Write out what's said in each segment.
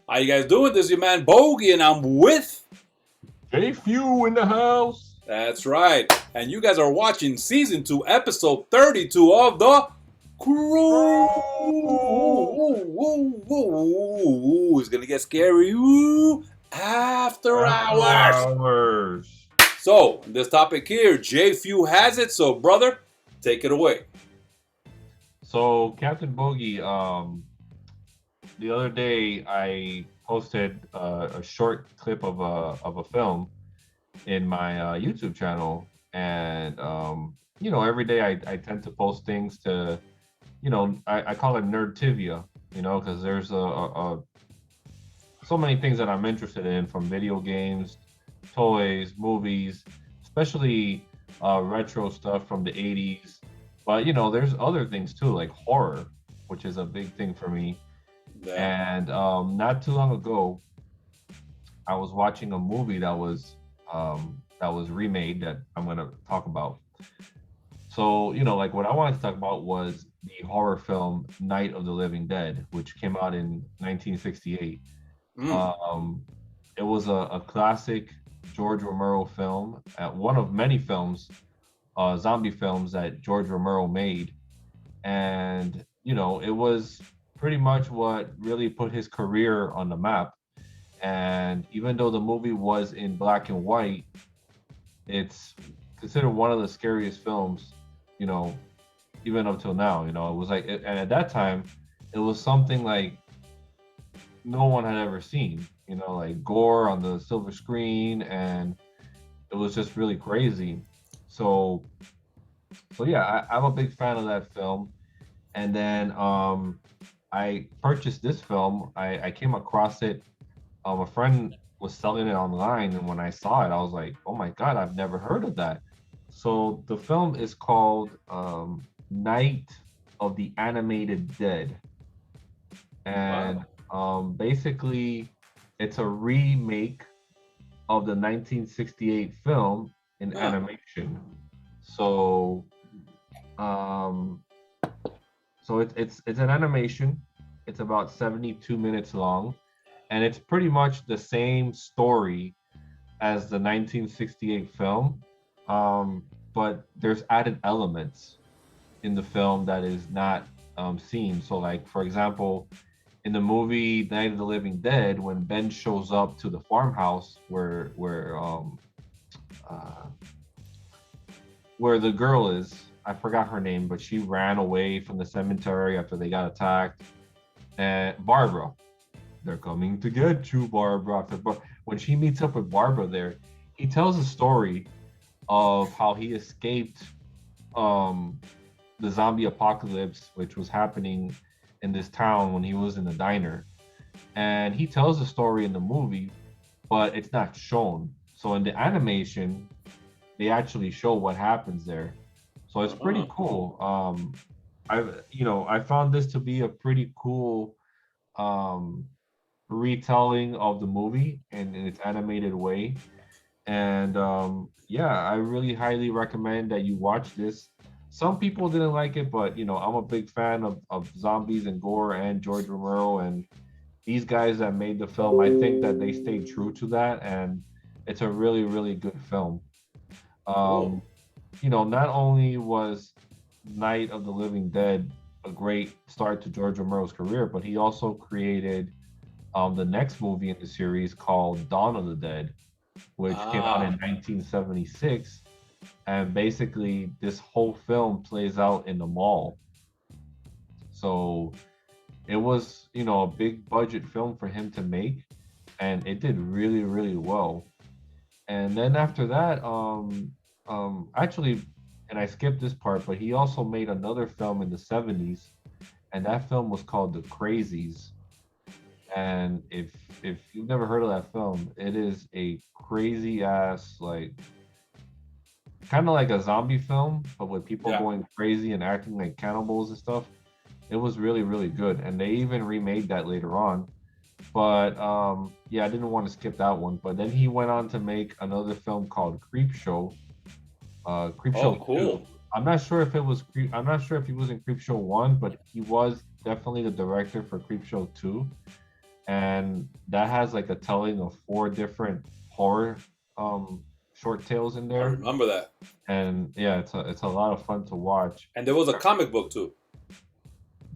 How you guys doing? This is your man Bogy, and I'm with. J.F.E.W in the house. That's right. And you guys are watching season 2, episode 32 of the CREW. It's gonna get scary. After After hours. hours. So this topic here, JFEW has it. So brother, take it away. So Captain Bogy, the other day I posted a short clip of a film in my YouTube channel, and every day I tend to post things to, I call it nerdtivia, because there's so many things that I'm interested in, from video games, toys, movies, especially retro stuff from the 80s. But there's other things too, like horror, which is a big thing for me. Yeah. And not too long ago, I was watching a movie that was remade that I'm gonna talk about. So, like what I wanted to talk about was the horror film Night of the Living Dead, which came out in 1968. Mm. Um, it was a classic George Romero film, one of many films, zombie films that George Romero made. And, it was pretty much what really put his career on the map. And even though the movie was in black and white, it's considered one of the scariest films, you know, even up till now. It was like, and at that time, it was something like no one had ever seen, like gore on the silver screen, and it was just really crazy. So, so yeah, I'm a big fan of that film. And then I purchased this film. I came across it. A friend was selling it online, and when I saw it, I was like, "Oh my God, I've never heard of that." So the film is called Night of the Animated Dead, and Wow. basically, it's a remake of the 1968 film in Huh. animation. So, um, it's an animation. It's about 72 minutes long, and it's pretty much the same story as the 1968 film, but there's added elements in the film that is not seen. So, like for example, in the movie Night of the Living Dead, when Ben shows up to the farmhouse uh, where the girl is, I forgot her name, but she ran away from the cemetery after they got attacked. And Barbara, they're coming to get you, Barbara. When she meets up with Barbara there, he tells a story of how he escaped um, the zombie apocalypse, which was happening in this town when he was in the diner. And he tells the story in the movie, but it's not shown. So in the animation, they actually show what happens there. So it's pretty Uh-huh. cool. I found this to be a pretty cool um, retelling of the movie in its animated way. And yeah, I really highly recommend that you watch this. Some people didn't like it, but I'm a big fan of zombies and gore and George Romero and these guys that made the film. I think that they stayed true to that, and it's a really, really good film. Cool. Um, not only was Night of the Living Dead a great start to George Romero's career, but he also created the next movie in the series called Dawn of the Dead, which came out Ah. in 1976. And basically, this whole film plays out in the mall. So it was, a big budget film for him to make, and it did really, really well. And then after that, actually, and I skipped this part, but he also made another film in the 70s, and that film was called The Crazies. And if you've never heard of that film, it is a crazy ass, like kind of like a zombie film, but with people Yeah. going crazy and acting like cannibals and stuff. It was really, really good, and they even remade that later on. But yeah, I didn't want to skip that one. But then he went on to make another film called Creep Show, Creep Oh, Show cool. 2. I'm not sure if it was I'm not sure if he was in Creep Show 1, but he was definitely the director for Creep Show 2. and that has like a telling of four different horror um short tales in I there. remember that. And yeah, it's a lot of fun to watch. And there was a comic book too.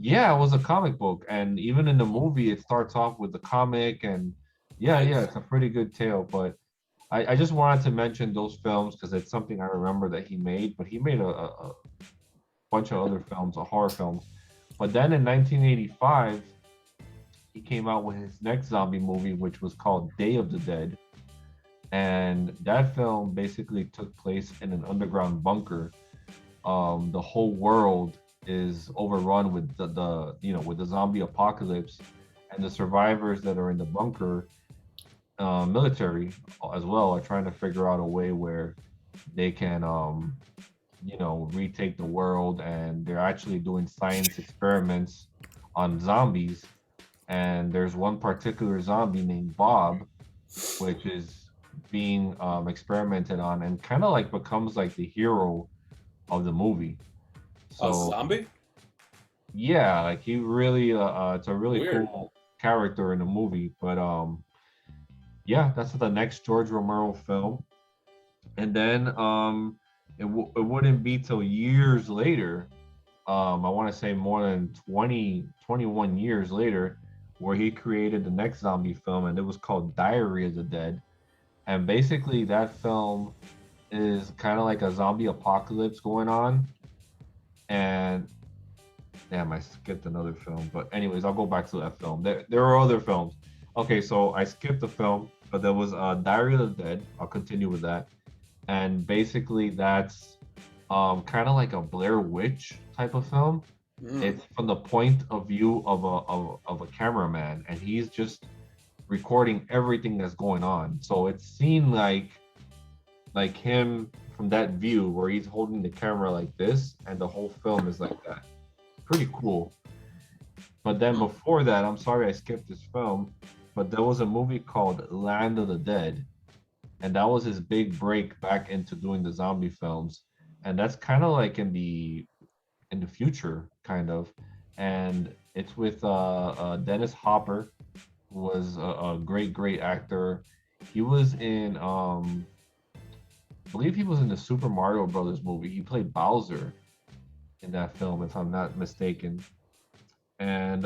Yeah, it was a comic book, and even in the movie, it starts off with the comic, and yeah, Nice. it's a pretty good tale. But I just wanted to mention those films because it's something I remember that he made. But he made a bunch of other films, horror films. But then in 1985, he came out with his next zombie movie, which was called Day of the Dead, and that film basically took place in an underground bunker. The whole world is overrun with the with the zombie apocalypse, and the survivors that are in the bunker, military as well, are trying to figure out a way where they can retake the world, and they're actually doing science experiments on zombies. And there's one particular zombie named Bob, which is being experimented on, and kind of like becomes like the hero of the movie. A So zombie? yeah, like he really it's a really Weird. cool character in the movie. But yeah, that's the next George Romero film. And then it wouldn't be till years later, I want to say more than 21 years later, where he created the next zombie film, and it was called Diary of the Dead. And basically that film is kind of like a zombie apocalypse going on. And damn, I skipped another film. But anyways, I'll go back to that film. There are other films. Okay, so I skipped the film, but there was Diary of the Dead. I'll continue with that. And basically, that's kind of like a Blair Witch type of film. Mm. It's from the point of view of a cameraman, and he's just recording everything that's going on. So it's seen like him from that view where he's holding the camera like this, and the whole film is like that. Pretty cool. But then before that, I'm sorry I skipped this film, but there was a movie called Land of the Dead, and that was his big break back into doing the zombie films. And that's kind of like in the future, kind of. And it's with Dennis Hopper, who was a great actor. He was in I believe he was in the Super Mario Brothers movie. He played Bowser in that film, if I'm not mistaken. And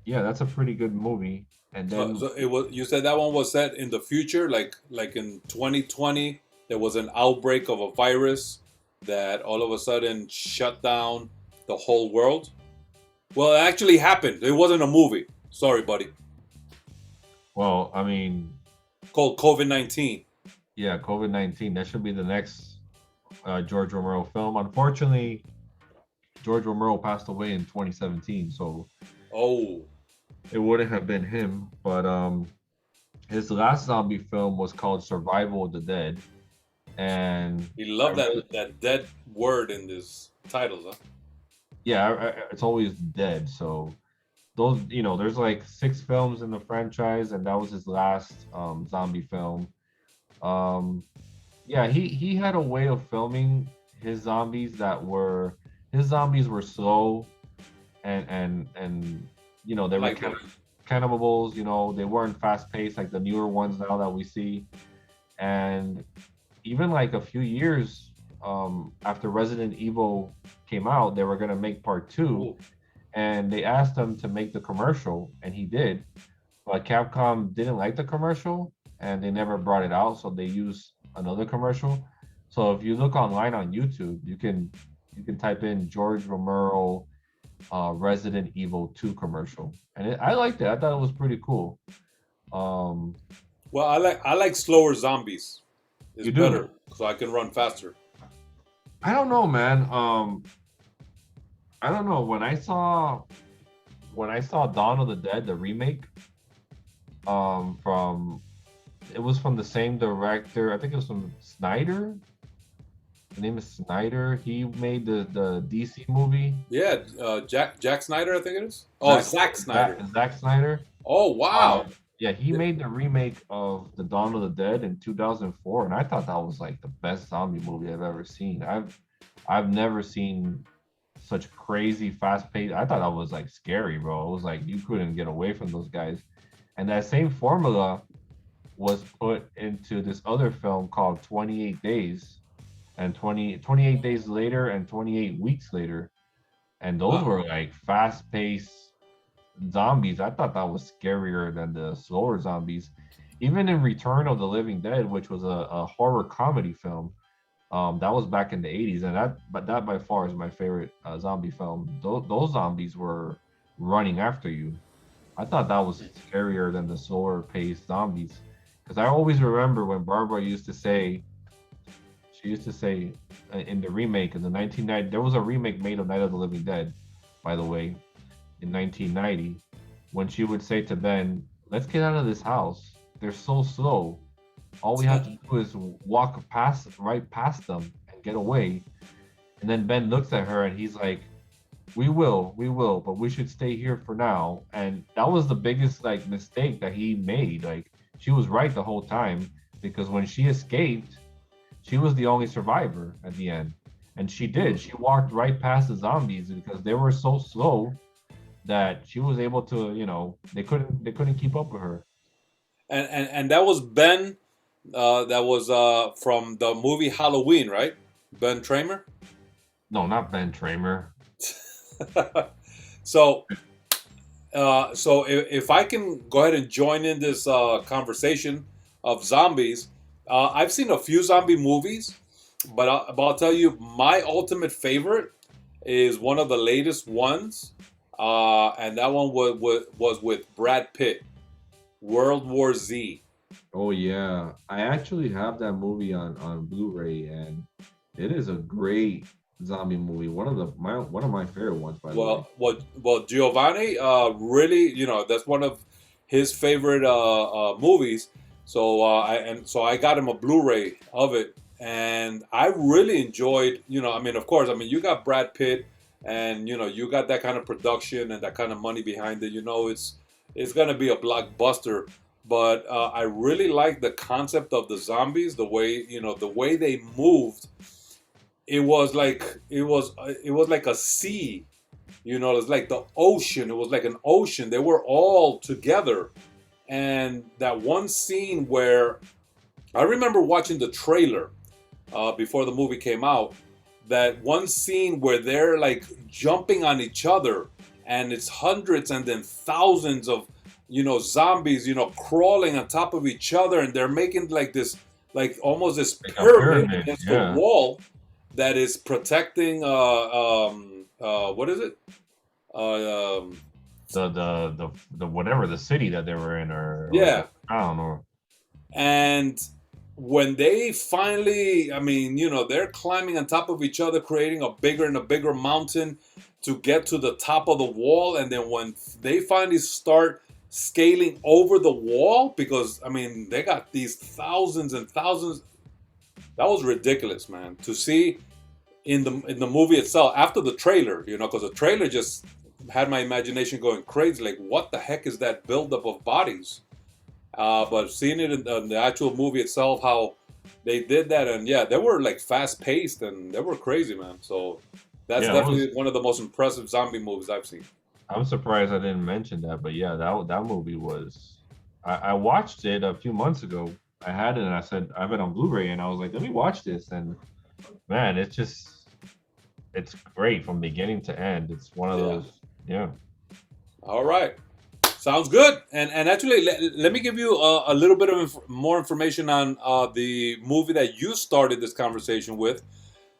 yeah, that's a pretty good movie. And then So it was. You said that one was set in the future, like in 2020. There was an outbreak of a virus that all of a sudden shut down the whole world. Well, it actually happened. It wasn't a movie. Sorry, buddy. well, I mean, Called COVID-19. yeah, COVID-19. That should be the next George Romero film. Unfortunately, George Romero passed away in 2017, so Oh, it wouldn't have been him. But his last zombie film was called Survival of the Dead, and he I loved really, that dead word in this titles, huh? yeah, it's always dead. So those, there's like six films in the franchise, and that was his last zombie film. Um, yeah, he had a way of filming his zombies that were his zombies were slow, and I they were like that. cannibals. They weren't fast paced like the newer ones now that we see. And even like a few years after Resident Evil came out, they were gonna make part two, Ooh. and they asked him to make the commercial, and he did. But Capcom didn't like the commercial, and they never brought it out, so they used another commercial. So if you look online on YouTube, you can type in George Romero Resident Evil 2 commercial, and I liked it. I thought it was pretty cool. Um, Well, I like slower zombies. It's you do? better so I can run faster. I don't know, man. I don't know. When I saw Dawn of the Dead, the remake, from it was from the same director. I think it was from Snyder. The name is Snyder. He made the DC movie. Yeah, Jack Snyder, I think it is. Oh, Zack Zack Snyder. Zack Snyder. Oh, wow. Yeah, he made the remake of The Dawn of the Dead in 2004, and I thought that was like the best zombie movie I've ever seen. I've never seen such crazy fast paced. I thought that was like scary, bro. It was like you couldn't get away from those guys. And that same formula was put into this other film called 28 Days and 28 Days Later and 28 Weeks Later. And those Wow. were like fast paced zombies. I thought that was scarier than the slower zombies. Even in Return of the Living Dead, which was a horror comedy film, that was back in the 80s, and that by far is my favorite zombie film. Those zombies were running after you. I thought that was scarier than the slower paced zombies. Because I always remember when Barbara used to say, she used to say in the remake in the 1990, there was a remake made of Night of the Living Dead, by the way, in 1990, when she would say to Ben, "Let's get out of this house. They're so slow. All we have to do is walk past, right past them, and get away." And then Ben looks at her and he's like, we will, but we should stay here for now." And that was the biggest like mistake that he made. Like she was right the whole time because when she escaped, she was the only survivor at the end. And she did. She walked right past the zombies because they were so slow that she was able to, they couldn't keep up with her. And that was Ben. That was from the movie Halloween, right? Ben Tramer. No, not Ben Tramer. So, so if I can go ahead and join in this conversation of zombies, I've seen a few zombie movies, but I'll tell you, my ultimate favorite is one of the latest ones, and that one was with Brad Pitt, World War Z. Oh yeah, I actually have that movie on Blu-ray, and it is a great zombie movie. One of my favorite ones, by the way. Well, Giovanni, really, that's one of his favorite movies. So I got him a Blu-ray of it, and I really enjoyed. I mean, of course, I mean, you got Brad Pitt, and you got that kind of production and that kind of money behind it. It's gonna be a blockbuster. But I really like the concept of the zombies, the way they moved. It was like a sea. It's like the ocean. It was like an ocean. They were all together. And that one scene where I remember watching the trailer before the movie came out, that one scene where they're like jumping on each other, and it's hundreds and then thousands of zombies crawling on top of each other, and they're making like this, like almost this Like a pyramid pyramid, against the yeah. wall that is protecting what is it? Um, The whatever the city that they were in, or the yeah. town, or And when they finally, I mean, they're climbing on top of each other, creating a bigger and a bigger mountain to get to the top of the wall. And then when they finally start scaling over the wall, because I mean, they got these thousands and thousands. That was ridiculous, man, to see in the movie itself after the trailer, because the trailer just had my imagination going crazy. Like, what the heck is that buildup of bodies? But seeing it in the actual movie itself, how they did that, and yeah, they were like fast paced and they were crazy, man. So that's yeah, it was. definitely one of the most impressive zombie movies I've seen. I'm surprised I didn't mention that, but yeah, that movie was. I watched it a few months ago. I had it, and I said I have it on Blu-ray, and I was like, let me watch this, and man, it's great from beginning to end. It's one of Yeah. those, yeah. All right. Sounds good. And actually, let me give you a little bit of more information on the movie that you started this conversation with.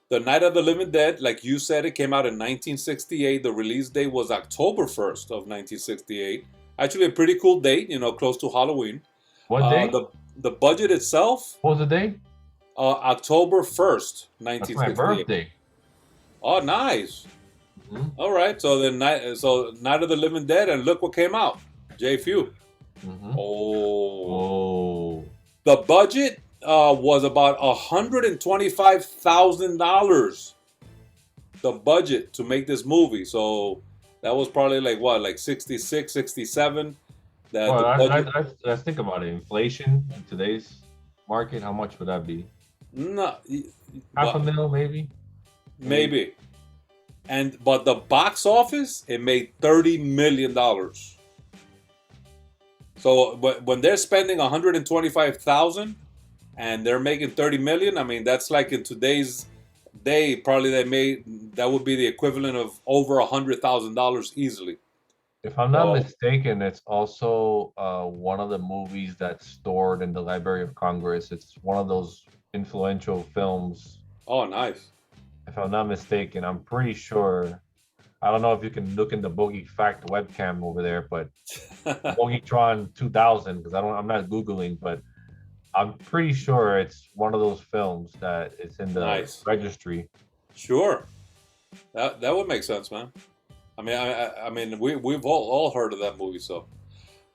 The Night of the Living Dead, like you said, it came out in 1968. The release date was October 1st of 1968. Actually, a pretty cool date, close to Halloween. What Uh, day? the the budget itself, What was the day? October 1st, That's my 1968. birthday. Oh, nice. Hmm. All right. So Night of the Living Dead, and look what came out. JFEW. Hmm. Oh, Oh, the budget was about $125,000. The budget to make this movie. So that was probably like what, like 66, 67. That well, the budget. let's think about it. Inflation in today's market, how much would that be? No, Half a well, mil, maybe. Maybe. maybe. But the box office, it made $30 million. So, but when they're spending 125,000 and they're making 30 million, I mean, that's like in today's day, probably that would be the equivalent of over $100,000 easily. If I'm not So, mistaken, it's also one of the movies that's stored in the Library of Congress. It's one of those influential films. oh, nice. If I'm not mistaken, I'm pretty sure. I don't know if you can look in the Bogey Fact webcam over there, but Bogeytron 2000, because I'm not Googling, but I'm pretty sure it's one of those films that it's in the Nice. registry. Sure. That would make sense, man. I mean, we've all heard of that movie, so.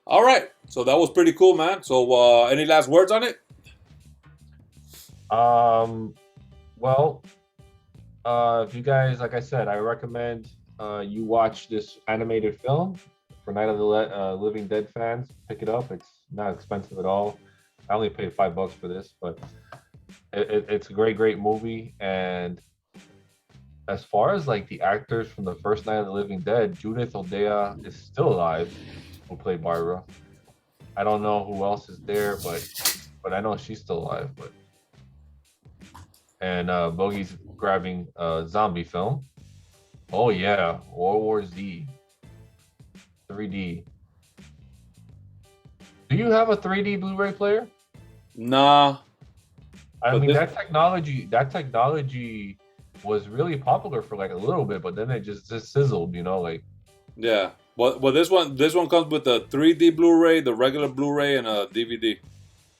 All right. So that was pretty cool, man. So, any last words on it? Um, well, if you guys, like I said, I recommend you watch this animated film for Night of the Living Dead fans. Pick it up. It's not expensive at all. I only paid $5 for this, but it's a great movie. And as far as like the actors from the first Night of the Living Dead, Judith Odea is still alive, who played Barbara. I don't know who else is there, but I know she's still alive. But and Bogey's grabbing a zombie film. Oh yeah, World War Z, 3D. Do you have a 3D Blu-ray player? Nah. I But mean, this, that technology was really popular for like a little bit, but then it just sizzled, like. yeah. Well, this one comes with a 3D Blu-ray, the regular Blu-ray, and a DVD.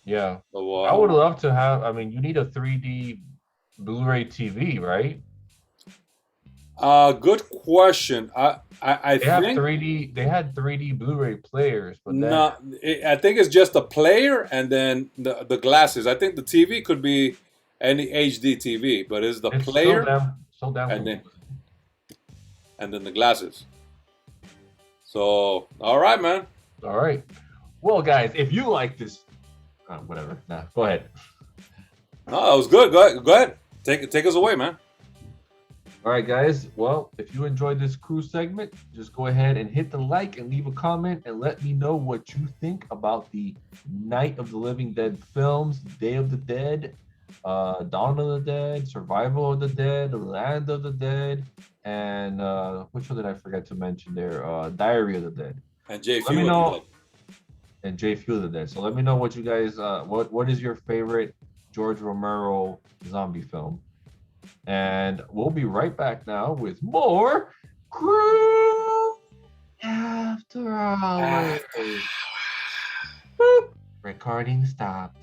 Yeah. So, I would love to have, I mean, you need a 3D Blu-ray TV, right? good question. I They have think 3D, they had 3D Blu-ray players, but then not. I think it's just the player and then the glasses. I think the TV could be any HD TV, but it's the it's so player damn and then confusing. the glasses. So, all right, man. All right. Well, guys, if you like this, whatever. Nah, go ahead. No, that was good. Go ahead. Go ahead. Take us away, man. All right, guys. Well, if you enjoyed this crew segment, just go ahead and hit the like and leave a comment and let me know what you think about the Night of the Living Dead films, Day of the Dead, Dawn of the Dead, Survival of the Dead, Land of the Dead, and which one did I forget to mention there? Diary of the Dead. And Let me JFEW was know, dead. and J.F.E.W of the Dead. So let me know what you guys, what is your favorite George Romero zombie film? And we'll be right back now with more CREW After Hours. Boop. Recording stopped.